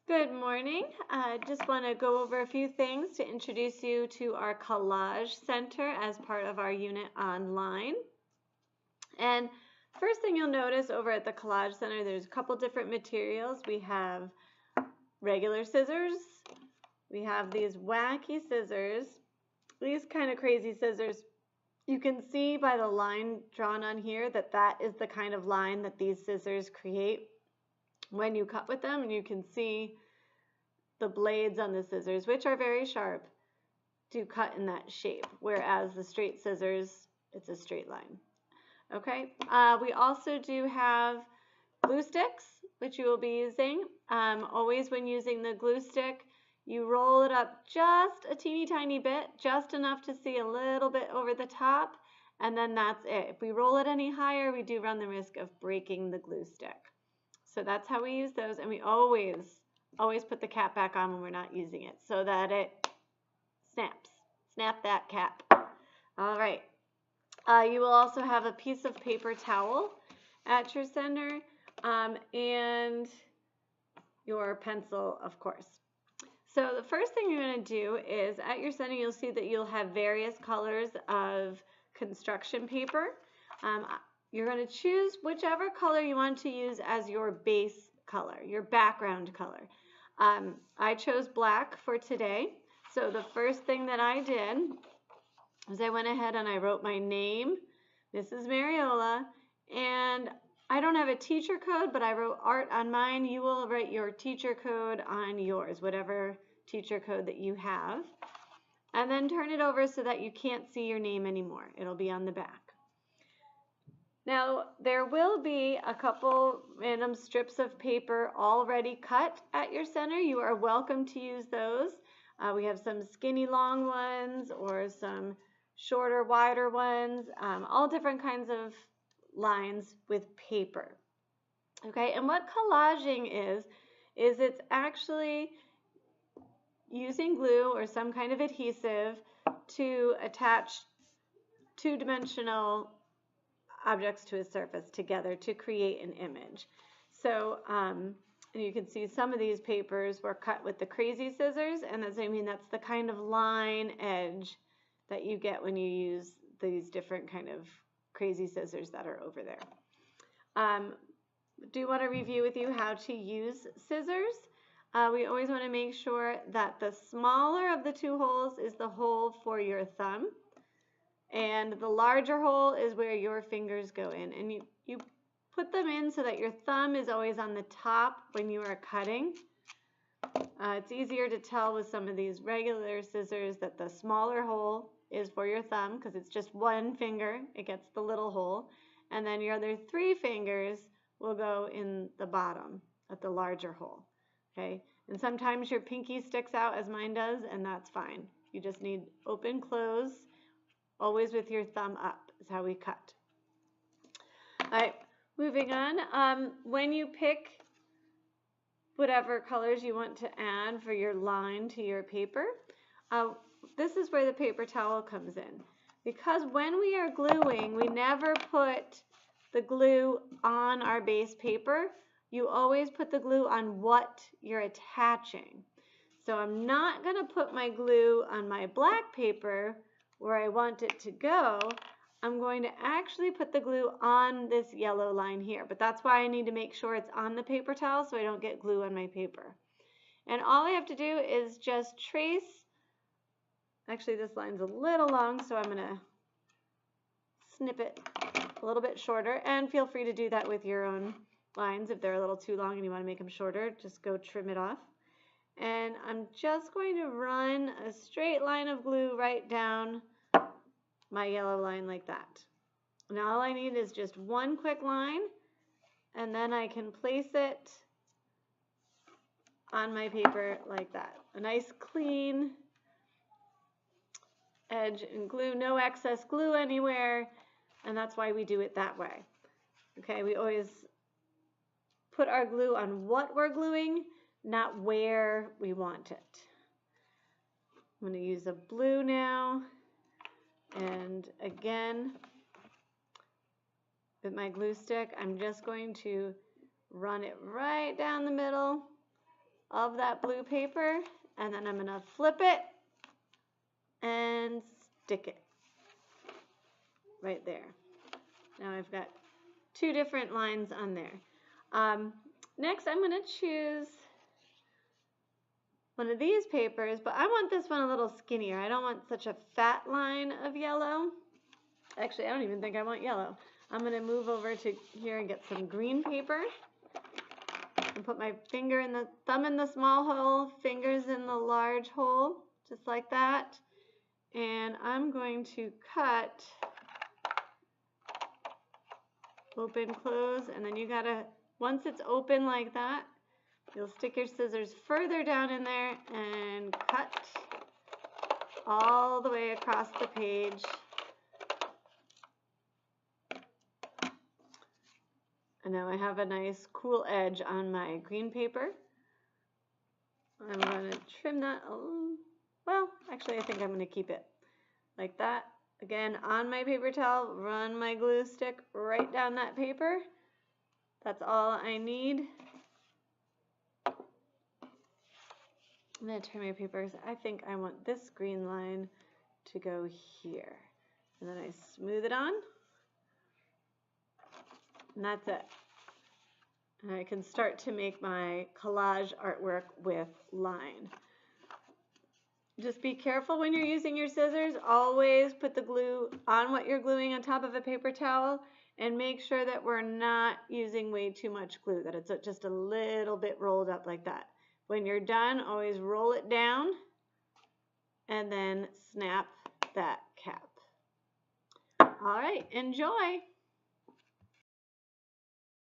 Good morning. I just want to go over a few things to introduce you to our Collage Center as part of our unit online. And first thing you'll notice over at the Collage Center, there's a couple different materials. We have regular scissors. We have these wacky scissors, these kind of crazy scissors. You can see by the line drawn on here that that is the kind of line that these scissors create when you cut with them, and you can see the blades on the scissors, which are very sharp, do cut in that shape, whereas the straight scissors, it's a straight line. Okay, we also do have glue sticks, which you will be using. Always when using the glue stick, you roll it up just a teeny tiny bit, just enough to see a little bit over the top, and then that's it. If we roll it any higher, we do run the risk of breaking the glue stick. So that's how we use those, and we always put the cap back on when we're not using it so that it snaps. Snap that cap. All right. You will also have a piece of paper towel at your center and your pencil, of course. So the first thing you're going to do is at your center you'll see that you'll have various colors of construction paper. You're going to choose whichever color you want to use as your base color, your background color. I chose black for today. So the first thing that I did was I went ahead and I wrote my name, Mrs. Mariola, and I don't have a teacher code, but I wrote art on mine. You will write your teacher code on yours, whatever teacher code that you have. And then turn it over so that you can't see your name anymore. It'll be on the back. Now, there will be a couple random strips of paper already cut at your center. You are welcome to use those. We have some skinny long ones or some shorter, wider ones, all different kinds of lines with paper. Okay, and what collaging is it's actually using glue or some kind of adhesive to attach two-dimensional objects to a surface together to create an image. So and you can see some of these papers were cut with the crazy scissors, and that's the kind of line edge that you get when you use these different kind of crazy scissors that are over there. Do want to review with you how to use scissors. We always want to make sure that the smaller of the two holes is the hole for your thumb, and the larger hole is where your fingers go in, and you put them in so that your thumb is always on the top when you are cutting. It's easier to tell with some of these regular scissors that the smaller hole is for your thumb because it's just one finger, it gets the little hole, and then your other three fingers will go in the bottom at the larger hole. Okay, and sometimes your pinky sticks out as mine does, and that's fine. You just need open, close, always with your thumb up is how we cut. All right, moving on. When you pick whatever colors you want to add for your line to your paper, this is where the paper towel comes in. Because when we are gluing, we never put the glue on our base paper. You always put the glue on what you're attaching. So I'm not going to put my glue on my black paper where I want it to go. I'm going to actually put the glue on this yellow line here, but that's why I need to make sure it's on the paper towel so I don't get glue on my paper. And all I have to do is just trace. Actually, this line's a little long, so I'm going to snip it a little bit shorter, and feel free to do that with your own lines. If they're a little too long and you want to make them shorter, just go trim it off. And I'm just going to run a straight line of glue right down my yellow line like that. Now all I need is just one quick line, and then I can place it on my paper like that. A nice clean edge and glue, no excess glue anywhere, and that's why we do it that way. Okay, we always put our glue on what we're gluing, not where we want it. I'm going to use a blue now, and again, with my glue stick, I'm just going to run it right down the middle of that blue paper, and then I'm going to flip it and stick it right there. Now I've got two different lines on there. Next, I'm going to choose one of these papers, but I want this one a little skinnier. I don't want such a fat line of yellow. Actually, I don't even think I want yellow. I'm going to move over to here and get some green paper and put my finger in the thumb in the small hole, fingers in the large hole, just like that. And I'm going to cut open, close, and then you gotta, once it's open like that, you'll stick your scissors further down in there and cut all the way across the page. And now I have a nice cool edge on my green paper. I'm going to trim that a little. Well, actually I think I'm going to keep it like that. Again, on my paper towel, run my glue stick right down that paper. That's all I need. I'm going to turn my papers. I think I want this green line to go here. And then I smooth it on. And that's it. And I can start to make my collage artwork with line. Just be careful when you're using your scissors. Always put the glue on what you're gluing on top of a paper towel, and make sure that we're not using way too much glue, that it's just a little bit rolled up like that. When you're done, always roll it down and then snap that cap. All right, enjoy.